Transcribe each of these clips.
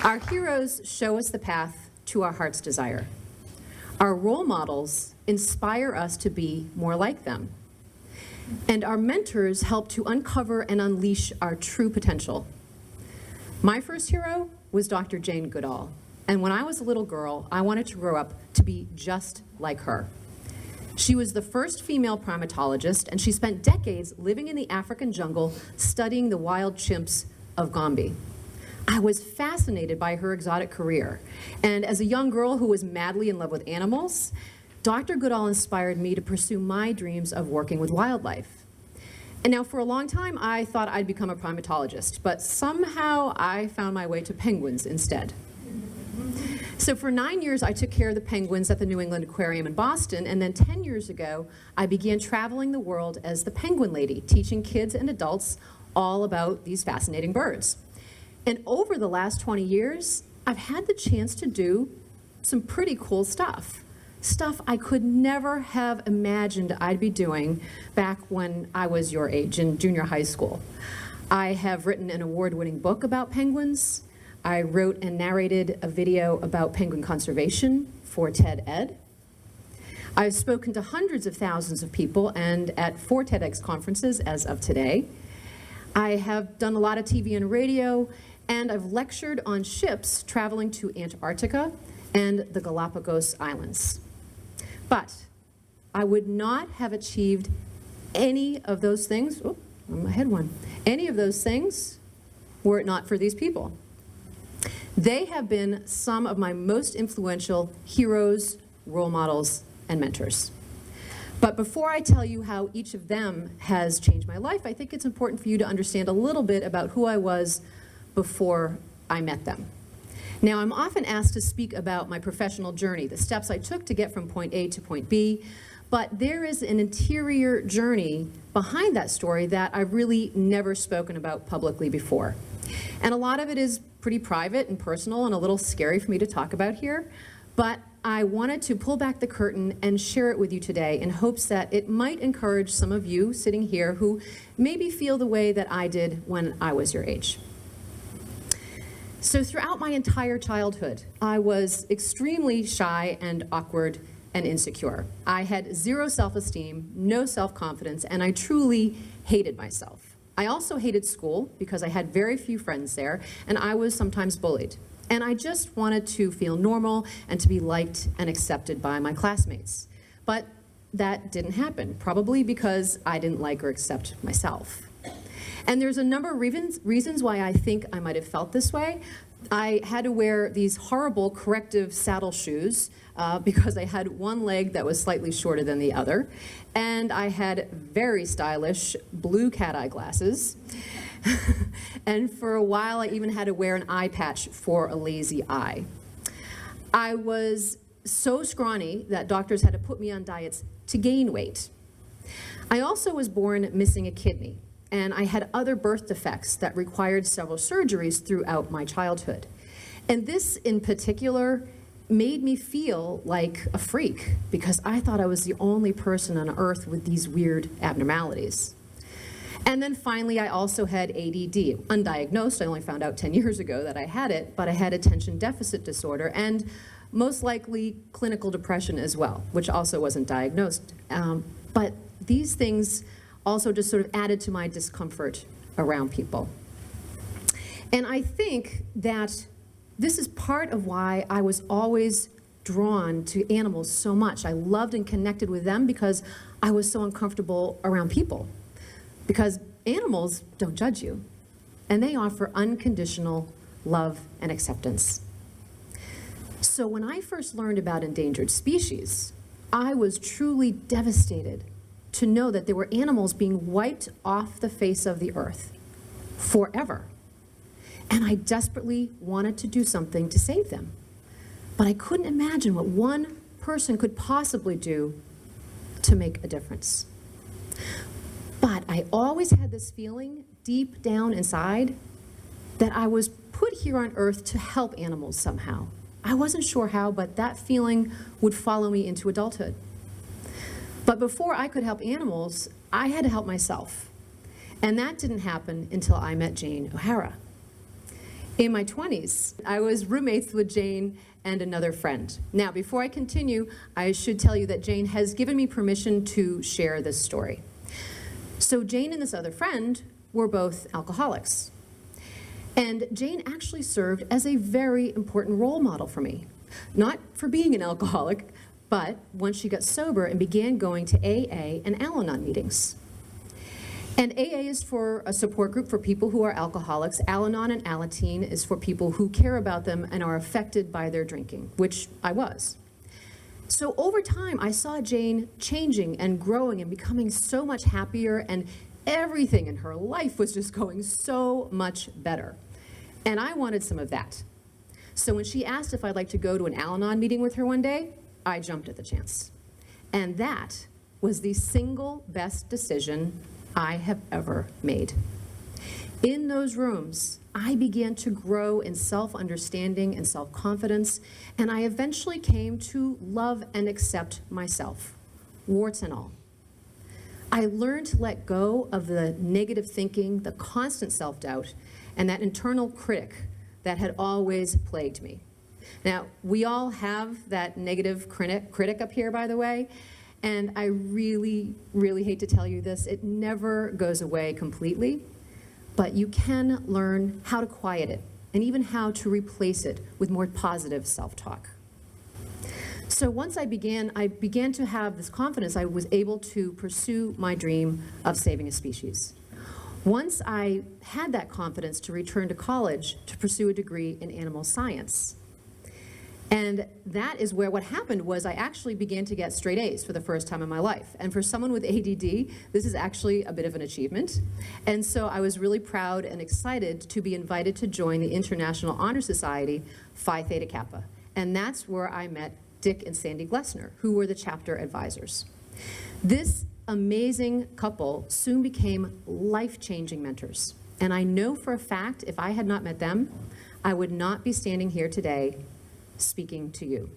Our heroes show us the path to our heart's desire. Our role models inspire us to be more like them. And our mentors help to uncover and unleash our true potential. My first hero was Dr. Jane Goodall. And when I was a little girl, I wanted to grow up to be just like her. She was the first female primatologist, and she spent decades living in the African jungle studying the wild chimps of Gombe. I was fascinated by her exotic career. And as a young girl who was madly in love with animals, Dr. Goodall inspired me to pursue my dreams of working with wildlife. And now for a long time, I thought I'd become a primatologist, but somehow I found my way to penguins instead. So for 9 years, I took care of the penguins at the New England Aquarium in Boston, and then 10 years ago, I began traveling the world as the penguin lady, teaching kids and adults all about these fascinating birds. And over the last 20 years, I've had the chance to do some pretty cool stuff. Stuff I could never have imagined I'd be doing back when I was your age in junior high school. I have written an award-winning book about penguins. I wrote and narrated a video about penguin conservation for TEDx. I've spoken to hundreds of thousands of people and at 4 TEDx conferences as of today. I have done a lot of TV and radio, and I've lectured on ships traveling to Antarctica and the Galapagos Islands. But I would not have achieved any of those things, any of those things were it not for these people. They have been some of my most influential heroes, role models, and mentors. But before I tell you how each of them has changed my life, I think it's important for you to understand a little bit about who I was before I met them. Now, I'm often asked to speak about my professional journey, the steps I took to get from point A to point B, but there is an interior journey behind that story that I've really never spoken about publicly before. And a lot of it is pretty private and personal and a little scary for me to talk about here, but I wanted to pull back the curtain and share it with you today in hopes that it might encourage some of you sitting here who maybe feel the way that I did when I was your age. So throughout my entire childhood, I was extremely shy and awkward and insecure. I had zero self-esteem, no self-confidence, and I truly hated myself. I also hated school because I had very few friends there, and I was sometimes bullied. And I just wanted to feel normal and to be liked and accepted by my classmates. But that didn't happen, probably because I didn't like or accept myself. And there's a number of reasons why I think I might have felt this way. I had to wear these horrible corrective saddle shoes because I had one leg that was slightly shorter than the other. And I had very stylish blue cat-eye glasses. And for a while, I even had to wear an eye patch for a lazy eye. I was so scrawny that doctors had to put me on diets to gain weight. I also was born missing a kidney, and I had other birth defects that required several surgeries throughout my childhood. And this, in particular, made me feel like a freak because I thought I was the only person on earth with these weird abnormalities. And then finally, I also had ADD, undiagnosed. I only found out 10 years ago that I had it, but I had attention deficit disorder and most likely clinical depression as well, which also wasn't diagnosed. But these things also just sort of added to my discomfort around people. And I think that this is part of why I was always drawn to animals so much. I loved and connected with them because I was so uncomfortable around people. Because animals don't judge you, and they offer unconditional love and acceptance. So when I first learned about endangered species, I was truly devastated to know that there were animals being wiped off the face of the earth forever. And I desperately wanted to do something to save them. But I couldn't imagine what one person could possibly do to make a difference. But I always had this feeling deep down inside that I was put here on earth to help animals somehow. I wasn't sure how, but that feeling would follow me into adulthood. But before I could help animals, I had to help myself. And that didn't happen until I met Jane O'Hara. In my 20s, I was roommates with Jane and another friend. Now, before I continue, I should tell you that Jane has given me permission to share this story. So Jane and this other friend were both alcoholics. And Jane actually served as a very important role model for me. Not for being an alcoholic, but once she got sober and began going to AA and Al-Anon meetings. And AA is for a support group for people who are alcoholics. Al-Anon and Alateen is for people who care about them and are affected by their drinking, which I was. So over time, I saw Jane changing and growing and becoming so much happier, and everything in her life was just going so much better. And I wanted some of that. So when she asked if I'd like to go to an Al-Anon meeting with her one day, I jumped at the chance. And that was the single best decision I have ever made. In those rooms, I began to grow in self-understanding and self-confidence, and I eventually came to love and accept myself, warts and all. I learned to let go of the negative thinking, the constant self-doubt, and that internal critic that had always plagued me. Now, we all have that negative critic up here, by the way, and I really, really hate to tell you this, it never goes away completely, but you can learn how to quiet it and even how to replace it with more positive self-talk. So once I began to have this confidence, I was able to pursue my dream of saving a species. Once I had that confidence to return to college to pursue a degree in animal science. And that is where what happened was I actually began to get straight A's for the first time in my life. And for someone with ADD, this is actually a bit of an achievement. And so I was really proud and excited to be invited to join the International Honor Society, Phi Theta Kappa. And that's where I met Dick and Sandy Glessner, who were the chapter advisors. This amazing couple soon became life-changing mentors. And I know for a fact, if I had not met them, I would not be standing here today speaking to you.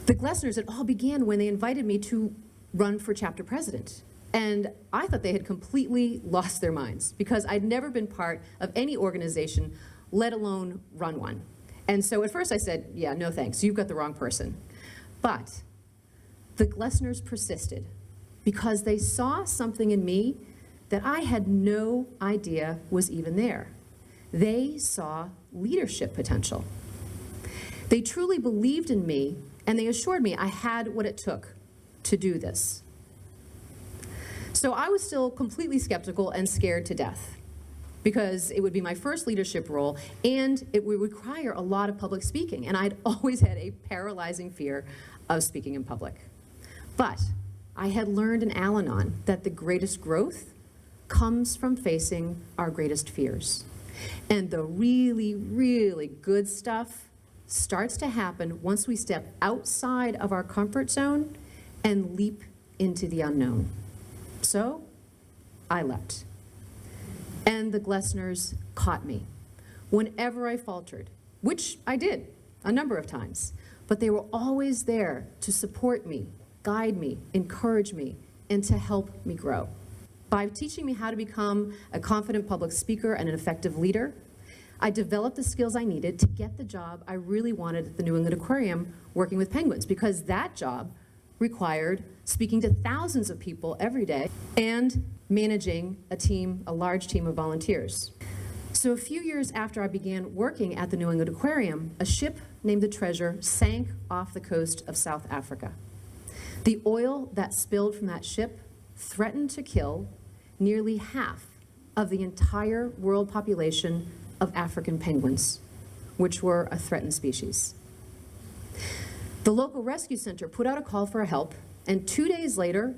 The Glessners, it all began when they invited me to run for chapter president. And I thought they had completely lost their minds because I'd never been part of any organization, let alone run one. And so at first I said, yeah, no thanks, you've got the wrong person. But the Glessners persisted because they saw something in me that I had no idea was even there. They saw leadership potential. They truly believed in me, and they assured me I had what it took to do this. So I was still completely skeptical and scared to death because it would be my first leadership role, and it would require a lot of public speaking, and I'd always had a paralyzing fear of speaking in public. But I had learned in Al-Anon that the greatest growth comes from facing our greatest fears. And the really, really good stuff starts to happen once we step outside of our comfort zone and leap into the unknown. So I leapt. And the Glessners caught me whenever I faltered, which I did a number of times. But they were always there to support me, guide me, encourage me, and to help me grow. By teaching me how to become a confident public speaker and an effective leader, I developed the skills I needed to get the job I really wanted at the New England Aquarium working with penguins, because that job required speaking to thousands of people every day and managing a large team of volunteers. So a few years after I began working at the New England Aquarium, a ship named the Treasure sank off the coast of South Africa. The oil that spilled from that ship threatened to kill nearly half of the entire world population of African penguins, which were a threatened species. The local rescue center put out a call for help, and 2 days later,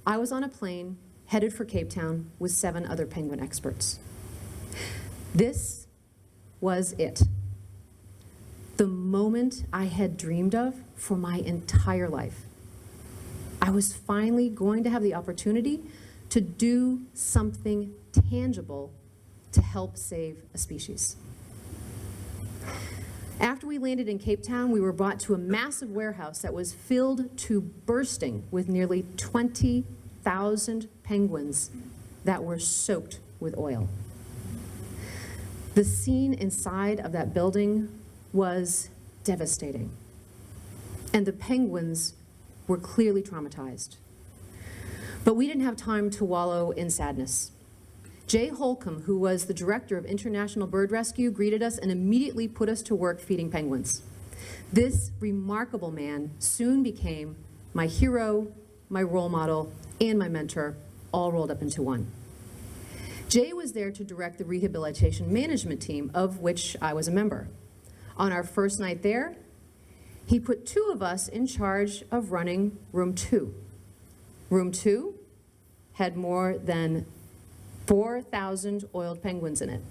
I was on a plane headed for Cape Town with 7 other penguin experts. This was it. The moment I had dreamed of for my entire life. I was finally going to have the opportunity to do something tangible to help save a species. After we landed in Cape Town, we were brought to a massive warehouse that was filled to bursting with nearly 20,000 penguins that were soaked with oil. The scene inside of that building was devastating, and the penguins were clearly traumatized. But we didn't have time to wallow in sadness. Jay Holcomb, who was the director of International Bird Rescue, greeted us and immediately put us to work feeding penguins. This remarkable man soon became my hero, my role model, and my mentor, all rolled up into one. Jay was there to direct the rehabilitation management team, of which I was a member. On our first night there, he put 2 of us in charge of running room 2. Room 2 had more than 4,000 oiled penguins in it.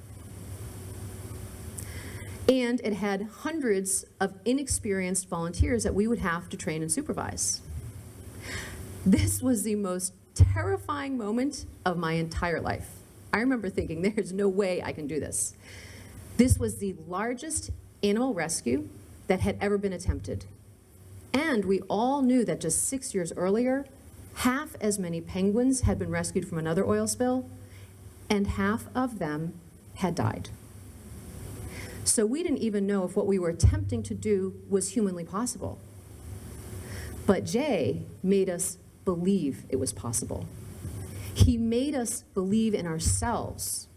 And it had hundreds of inexperienced volunteers that we would have to train and supervise. This was the most terrifying moment of my entire life. I remember thinking, there's no way I can do this. This was the largest animal rescue that had ever been attempted. And we all knew that just 6 years earlier, half as many penguins had been rescued from another oil spill, and half of them had died. So we didn't even know if what we were attempting to do was humanly possible. But Jay made us believe it was possible. He made us believe in ourselves,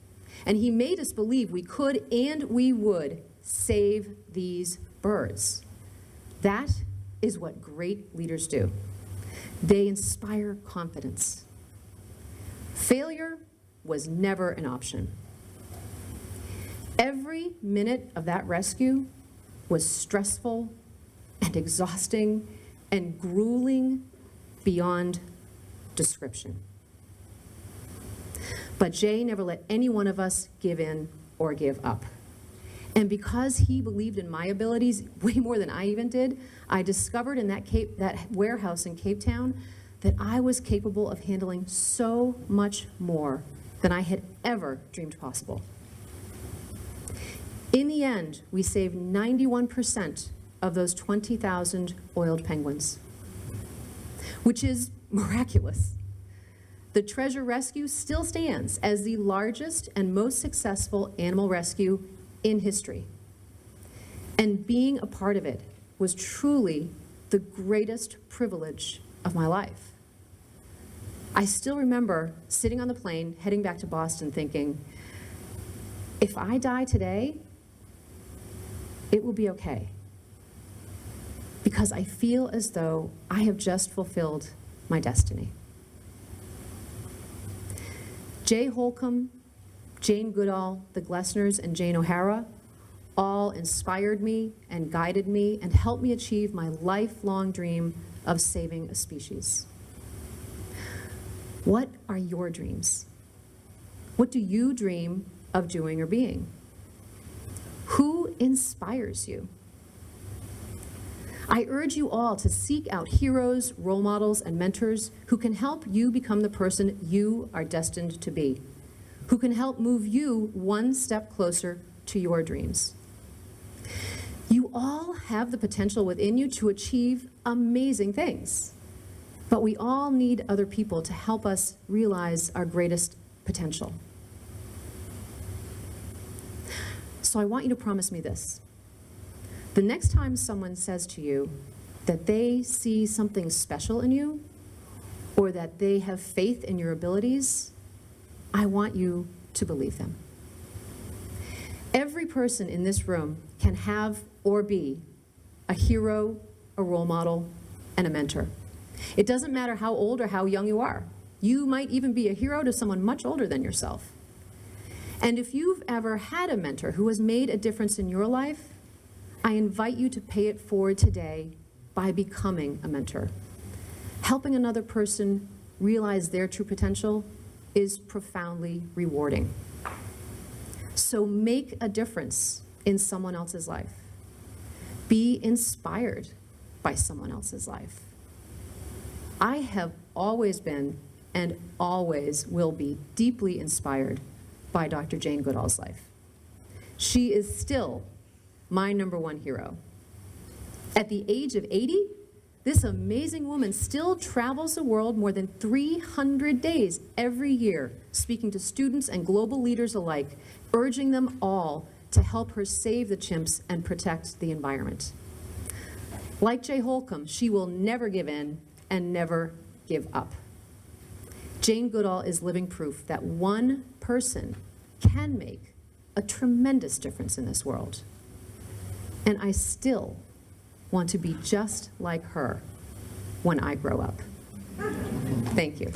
and he made us believe we could and we would save these birds. That is what great leaders do. They inspire confidence. Failure was never an option. Every minute of that rescue was stressful and exhausting and grueling beyond description. But Jay never let any one of us give in or give up. And because he believed in my abilities way more than I even did, I discovered in that warehouse in Cape Town that I was capable of handling so much more than I had ever dreamed possible. In the end, we saved 91% of those 20,000 oiled penguins, which is miraculous. The treasure rescue still stands as the largest and most successful animal rescue in history. And being a part of it was truly the greatest privilege of my life. I still remember sitting on the plane heading back to Boston thinking, if I die today, it will be okay. Because I feel as though I have just fulfilled my destiny. Jay Holcomb, Jane Goodall, the Glessners, and Jane O'Hara all inspired me and guided me and helped me achieve my lifelong dream of saving a species. What are your dreams? What do you dream of doing or being? Who inspires you? I urge you all to seek out heroes, role models, and mentors who can help you become the person you are destined to be, who can help move you one step closer to your dreams. You all have the potential within you to achieve amazing things, but we all need other people to help us realize our greatest potential. So I want you to promise me this. The next time someone says to you that they see something special in you or that they have faith in your abilities, I want you to believe them. Every person in this room can have or be a hero, a role model, and a mentor. It doesn't matter how old or how young you are. You might even be a hero to someone much older than yourself. And if you've ever had a mentor who has made a difference in your life, I invite you to pay it forward today by becoming a mentor. Helping another person realize their true potential is profoundly rewarding. So make a difference in someone else's life. Be inspired by someone else's life. I have always been and always will be deeply inspired by Dr. Jane Goodall's life. She is still my #1 hero. At the age of 80, this amazing woman still travels the world more than 300 days every year, speaking to students and global leaders alike, urging them all to help her save the chimps and protect the environment. Like Jay Holcomb, she will never give in and never give up. Jane Goodall is living proof that one person can make a tremendous difference in this world. And I still want to be just like her when I grow up. Thank you.